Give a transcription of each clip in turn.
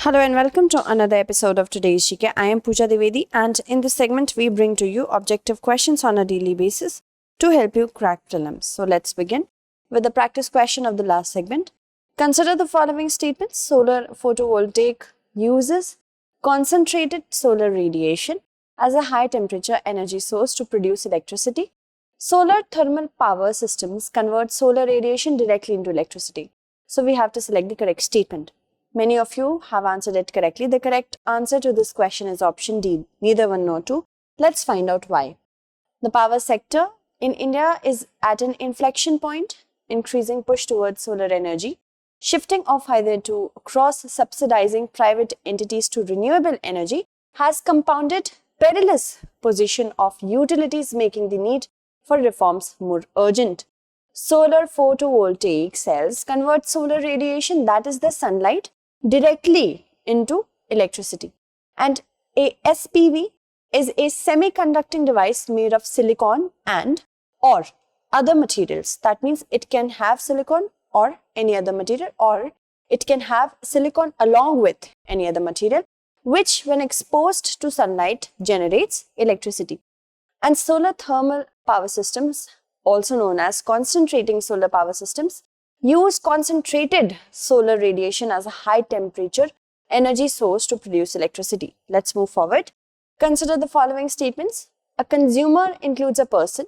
Hello and welcome to another episode of today's GK. I am Pooja Dwivedi, and in this segment we bring to you objective questions on a daily basis to help you crack prelims. So let's begin with the practice question of the last segment. Consider the following statements. Solar photovoltaic uses concentrated solar radiation as a high temperature energy source to produce electricity. Solar thermal power systems convert solar radiation directly into electricity. So we have to select the correct statement. Many of you have answered it correctly. The correct answer to this question is option D, neither one nor two. Let's find out why. The power sector in India is at an inflection point, increasing push towards solar energy, shifting off either to cross-subsidizing private entities to renewable energy has compounded perilous position of utilities, making the need for reforms more urgent. Solar photovoltaic cells convert solar radiation, that is the sunlight, directly into electricity. And a SPV is a semiconducting device made of silicon and or other materials. That means it can have silicon or any other material, or it can have silicon along with any other material, which when exposed to sunlight generates electricity. And solar thermal power systems, also known as concentrating solar power systems, use concentrated solar radiation as a high temperature energy source to produce electricity. Let's move forward. Consider the following statements. A consumer includes a person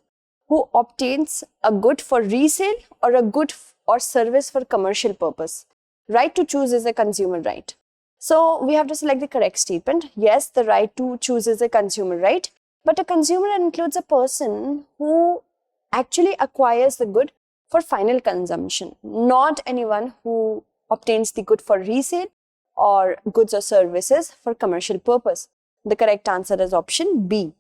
who obtains a good for resale or a good or service for commercial purpose. Right to choose is a consumer right. So we have to select the correct statement. Yes, the right to choose is a consumer right, but a consumer includes a person who actually acquires the good for final consumption, not anyone who obtains the good for resale or goods or services for commercial purpose. The correct answer is option B.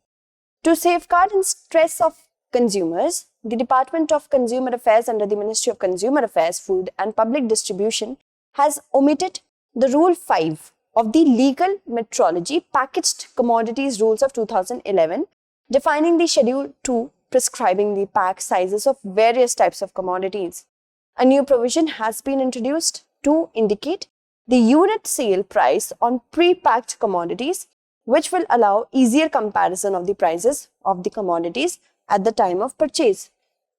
To safeguard interests of consumers, the Department of Consumer Affairs under the Ministry of Consumer Affairs, Food and Public Distribution has omitted the Rule 5 of the Legal Metrology Packaged Commodities Rules of 2011, defining the Schedule 2 prescribing the pack sizes of various types of commodities. A new provision has been introduced to indicate the unit sale price on pre-packed commodities, which will allow easier comparison of the prices of the commodities at the time of purchase.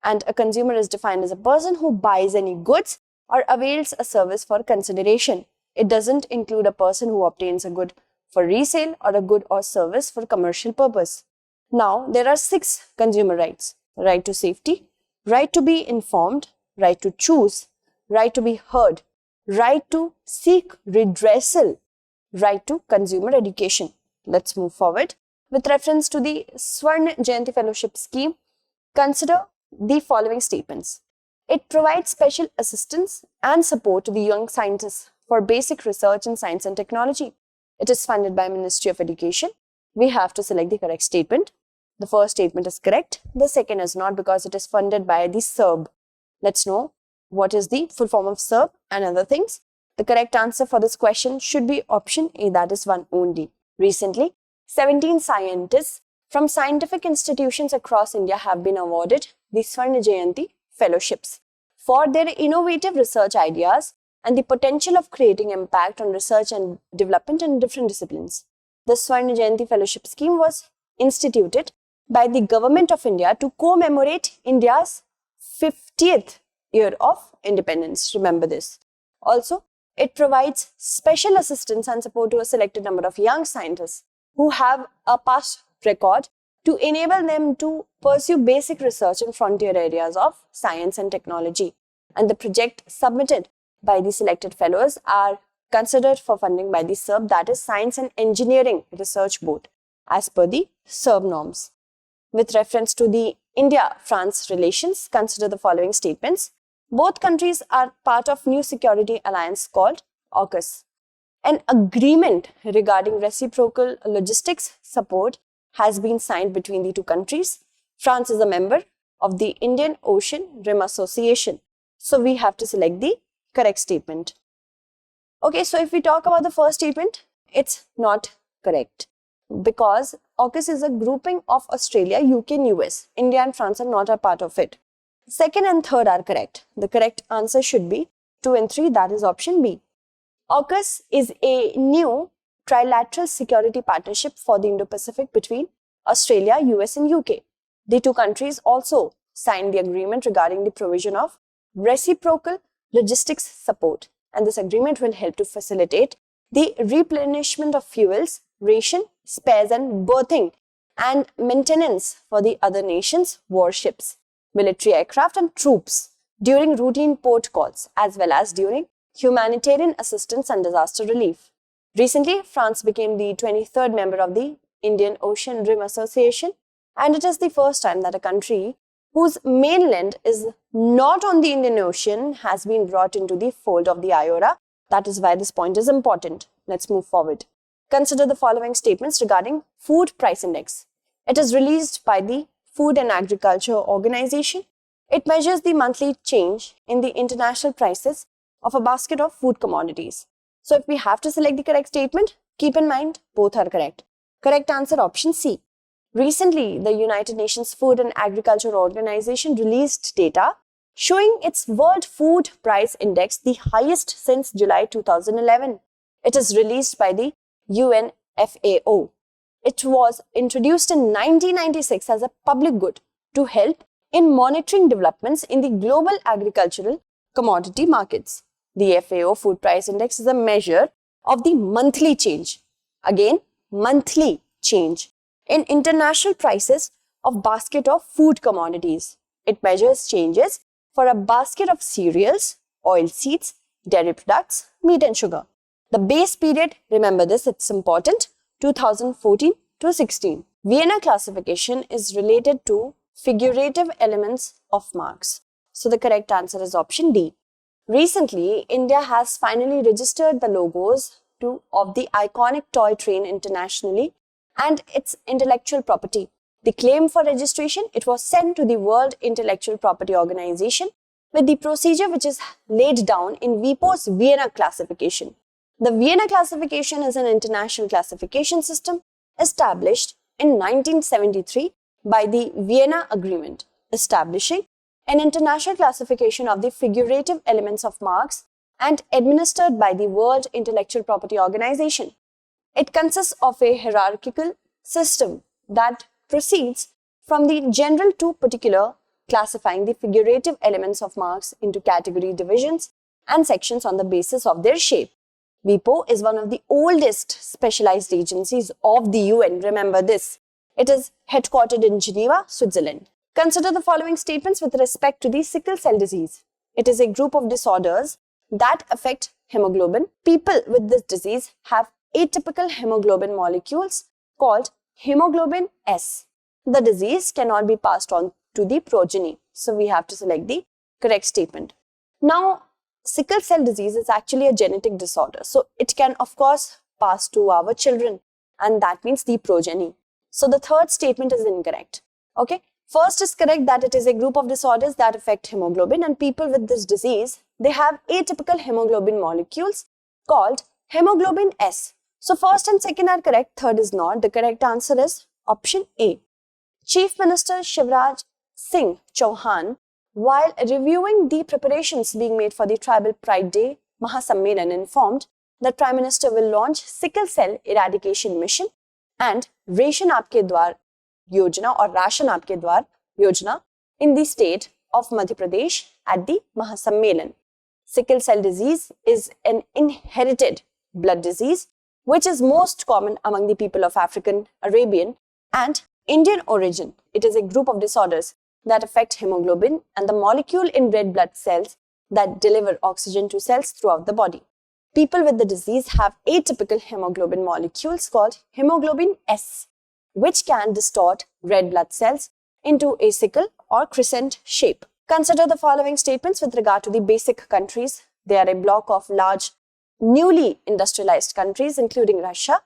And a consumer is defined as a person who buys any goods or avails a service for consideration. It doesn't include a person who obtains a good for resale or a good or service for commercial purpose. Now, there are 6 consumer rights. Right to safety, right to be informed, right to choose, right to be heard, right to seek redressal, right to consumer education. Let's move forward. With reference to the Swarn Jayanti Fellowship Scheme, consider the following statements. It provides special assistance and support to the young scientists for basic research in science and technology. It is funded by Ministry of Education. We have to select the correct statement. The first statement is correct. The second is not, because it is funded by the SERB. Let's know what is the full form of SERB and other things. The correct answer for this question should be option A, that is one only. Recently, 17 scientists from scientific institutions across India have been awarded the Swarna Jayanti Fellowships for their innovative research ideas and the potential of creating impact on research and development in different disciplines. The Swarna Jayanti Fellowship Scheme was instituted by the Government of India to commemorate India's 50th year of independence. Remember this. Also, it provides special assistance and support to a selected number of young scientists who have a past record to enable them to pursue basic research in frontier areas of science and technology. And the project submitted by the selected fellows are considered for funding by the SERB, that is Science and Engineering Research Board, as per the SERB norms. With reference to the India-France relations, consider the following statements. Both countries are part of new security alliance called AUKUS. An agreement regarding reciprocal logistics support has been signed between the two countries. France is a member of the Indian Ocean Rim Association. So we have to select the correct statement. Okay, so if we talk about the first statement, it's not correct, because AUKUS is a grouping of Australia, UK and US. India and France are not a part of it. Second and third are correct. The correct answer should be 2 and 3, that is option B. AUKUS is a new trilateral security partnership for the Indo-Pacific between Australia, US and UK. The two countries also signed the agreement regarding the provision of reciprocal logistics support, and this agreement will help to facilitate the replenishment of fuels, ration, spares and berthing and maintenance for the other nations' warships, military aircraft and troops during routine port calls as well as during humanitarian assistance and disaster relief. Recently, France became the 23rd member of the Indian Ocean Rim Association, and it is the first time that a country whose mainland is not on the Indian Ocean has been brought into the fold of the IORA. That is why this point is important. Let's move forward. Consider the following statements regarding Food Price Index. It is released by the Food and Agriculture Organization. It measures the monthly change in the international prices of a basket of food commodities. So if we have to select the correct statement, keep in mind both are correct. Correct answer option C. Recently, the United Nations Food and Agriculture Organization released data showing its World Food Price Index the highest since July 2011. It is released by the UNFAO. It was introduced in 1996 as a public good to help in monitoring developments in the global agricultural commodity markets. The FAO Food Price Index is a measure of the monthly change. Again, monthly change in international prices of basket of food commodities. It measures changes for a basket of cereals, oilseeds, dairy products, meat and sugar. The base period, remember this, it's important, 2014 to 16. Vienna Classification is related to figurative elements of marks. So the correct answer is option D. Recently, India has finally registered the logos of the iconic toy train internationally and its intellectual property. The claim for registration, it was sent to the World Intellectual Property Organization with the procedure which is laid down in WIPO's Vienna Classification. The Vienna Classification is an international classification system established in 1973 by the Vienna Agreement, establishing an international classification of the figurative elements of marks and administered by the World Intellectual Property Organization. It consists of a hierarchical system that proceeds from the general to particular, classifying the figurative elements of marks into category divisions and sections on the basis of their shape. WIPO is one of the oldest specialized agencies of the UN. Remember this. It is headquartered in Geneva, Switzerland. Consider the following statements with respect to the sickle cell disease. It is a group of disorders that affect hemoglobin. People with this disease have atypical hemoglobin molecules called hemoglobin S. The disease cannot be passed on to the progeny. So we have to select the correct statement. Now, sickle cell disease is actually a genetic disorder. So it can of course pass to our children, and that means the progeny. So the third statement is incorrect. Okay. First is correct that it is a group of disorders that affect hemoglobin, and people with this disease, they have atypical hemoglobin molecules called hemoglobin S. So first and second are correct, third is not. The correct answer is option A. Chief Minister Shivraj Singh Chauhan, while reviewing the preparations being made for the Tribal Pride Day Mahasammelan, informed that Prime Minister will launch Sickle Cell Eradication Mission and Ration Aapke Dwar Yojana or Ration Aapke Dwar Yojana in the state of Madhya Pradesh at the Mahasammelan. Sickle cell disease is an inherited blood disease which is most common among the people of African, Arabian and Indian origin. It is a group of disorders that affect hemoglobin and the molecule in red blood cells that deliver oxygen to cells throughout the body. People with the disease have atypical hemoglobin molecules called hemoglobin S, which can distort red blood cells into a sickle or crescent shape. Consider the following statements with regard to the basic countries. They are a block of large, newly industrialized countries, including Russia.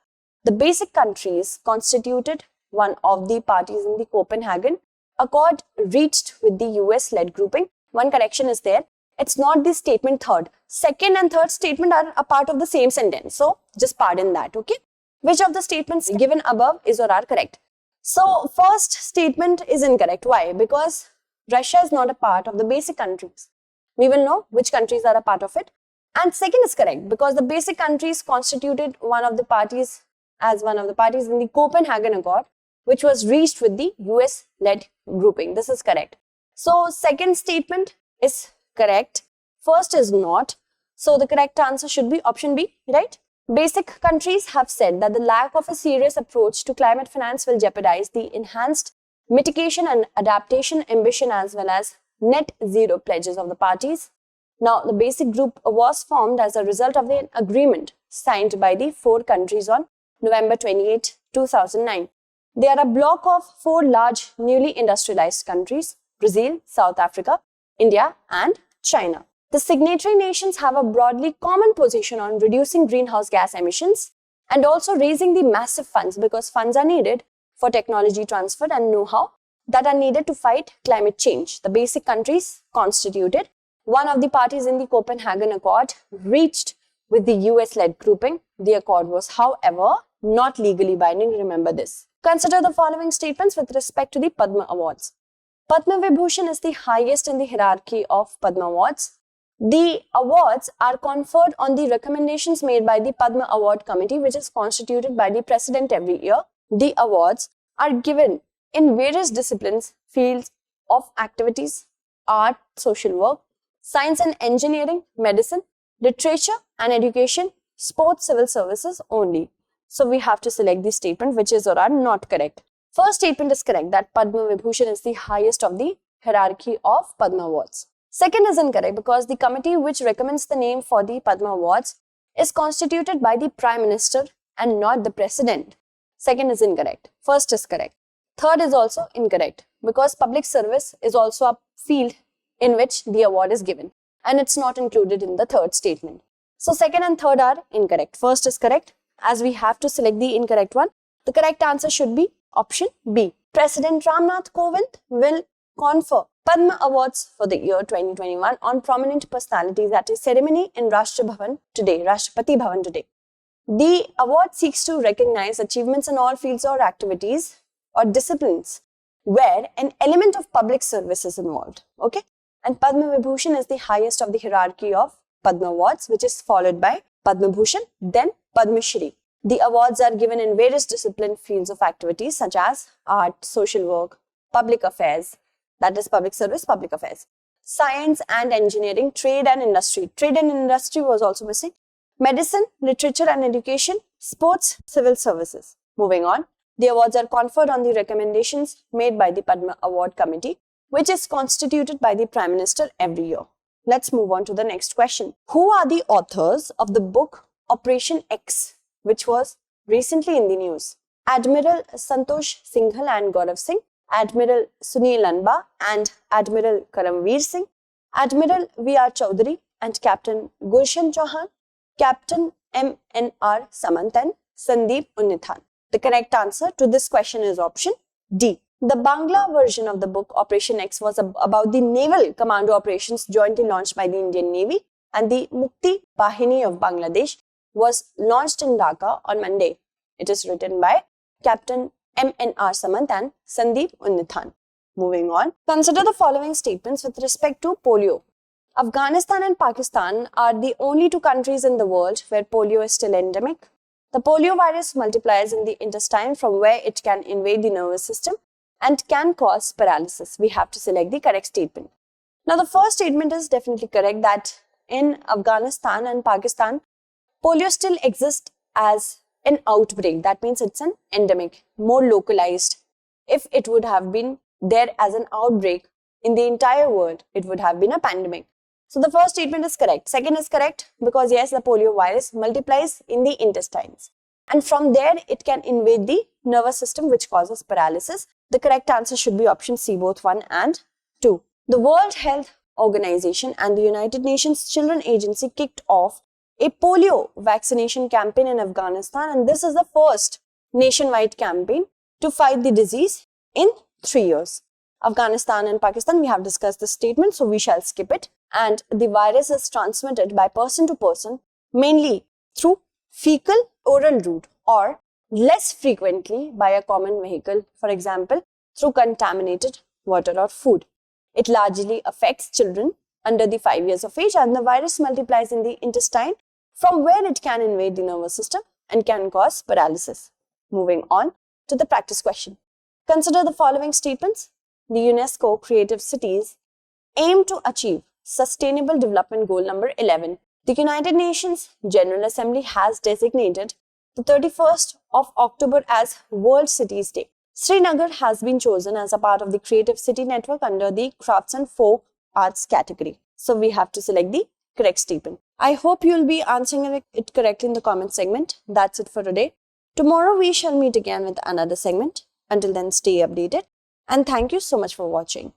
The basic countries constituted one of the parties in the Copenhagen Accord reached with the US-led grouping. One correction is there. It's not the statement third. Second and third statement are a part of the same sentence. So just pardon that, okay? Which of the statements given above is or are correct? So first statement is incorrect. Why? Because Russia is not a part of the basic countries. We will know which countries are a part of it. And second is correct because the basic countries constituted one of the parties in the Copenhagen Accord, which was reached with the US-led grouping. This is correct. So second statement is correct. First is not. So the correct answer should be option B, right? Basic countries have said that the lack of a serious approach to climate finance will jeopardize the enhanced mitigation and adaptation ambition as well as net zero pledges of the parties. Now, the basic group was formed as a result of the agreement signed by the 4 countries on November 28, 2009. They are a block of 4 large newly industrialized countries: Brazil, South Africa, India, and China. The signatory nations have a broadly common position on reducing greenhouse gas emissions and also raising the massive funds, because funds are needed for technology transfer and know-how that are needed to fight climate change. The basic countries constituted one of the parties in the Copenhagen Accord reached with the US-led grouping. The accord was, however, not legally binding. Remember this. Consider the following statements with respect to the Padma Awards. Padma Vibhushan is the highest in the hierarchy of Padma Awards. The awards are conferred on the recommendations made by the Padma Award Committee, which is constituted by the President every year. The awards are given in various disciplines, fields of activities, art, social work, science and engineering, medicine, literature and education, sports, civil services only. So we have to select the statement which is or are not correct. First statement is correct, that Padma Vibhushan is the highest of the hierarchy of Padma Awards. Second is incorrect because the committee which recommends the name for the Padma Awards is constituted by the Prime Minister and not the President. Second is incorrect. First is correct. Third is also incorrect because public service is also a field in which the award is given, and it's not included in the third statement. So second and third are incorrect. First is correct. As we have to select the incorrect one, the correct answer should be option B. President Ramnath Kovind will confer Padma Awards for the year 2021 on prominent personalities at a ceremony in Rashtrapati Bhavan today. The award seeks to recognize achievements in all fields or activities or disciplines where an element of public service is involved. Okay? And Padma Vibhushan is the highest of the hierarchy of Padma Awards, which is followed by Padma Bhushan, then Padma Shri. The awards are given in various discipline fields of activities such as art, social work, public affairs, that is public service, public affairs, science and engineering, trade and industry. Trade and industry was also missing. Medicine, literature and education, sports, civil services. Moving on, the awards are conferred on the recommendations made by the Padma Award Committee, which is constituted by the Prime Minister every year. Let's move on to the next question. Who are the authors of the book Operation X, which was recently in the news? Admiral Santosh Singhal and Gaurav Singh, Admiral Sunil Lanba and Admiral Karamveer Singh, Admiral V.R. Chaudhary and Captain Gulshan Chauhan, Captain M.N.R. Samant and Sandeep Unnithan. The correct answer to this question is option D. The Bangla version of the book Operation X was about the naval commando operations jointly launched by the Indian Navy, and the Mukti Bahini of Bangladesh was launched in Dhaka on Monday. It is written by Captain M.N.R. Samant and Sandeep Unnithan. Moving on, consider the following statements with respect to polio. Afghanistan and Pakistan are the only 2 countries in the world where polio is still endemic. The polio virus multiplies in the intestine from where it can invade the nervous system and can cause paralysis. We have to select the correct statement. Now, the first statement is definitely correct, that in Afghanistan and Pakistan, polio still exists as an outbreak. That means it's an endemic, more localized. If it would have been there as an outbreak in the entire world, it would have been a pandemic. So the first statement is correct. Second is correct because yes, the polio virus multiplies in the intestines, and from there it can invade the nervous system, which causes paralysis. The correct answer should be option C, both 1 and 2. The World Health Organization and the United Nations Children Agency kicked off a polio vaccination campaign in Afghanistan, and this is the first nationwide campaign to fight the disease in 3 years. Afghanistan and Pakistan, we have discussed this statement, so we shall skip it. And the virus is transmitted by person to person, mainly through fecal oral route, or less frequently by a common vehicle, for example, through contaminated water or food. It largely affects children under the 5 years of age, and the virus multiplies in the intestine, from where it can invade the nervous system and can cause paralysis. Moving on to the practice question. Consider the following statements. The UNESCO Creative Cities aim to achieve Sustainable Development Goal number 11. The United Nations General Assembly has designated the 31st of October as World Cities Day. Srinagar has been chosen as a part of the Creative City Network under the Crafts and Folk Arts category. So we have to select the correct statement. I hope you will be answering it correctly in the comment segment. That's it for today. Tomorrow we shall meet again with another segment. Until then, stay updated and thank you so much for watching.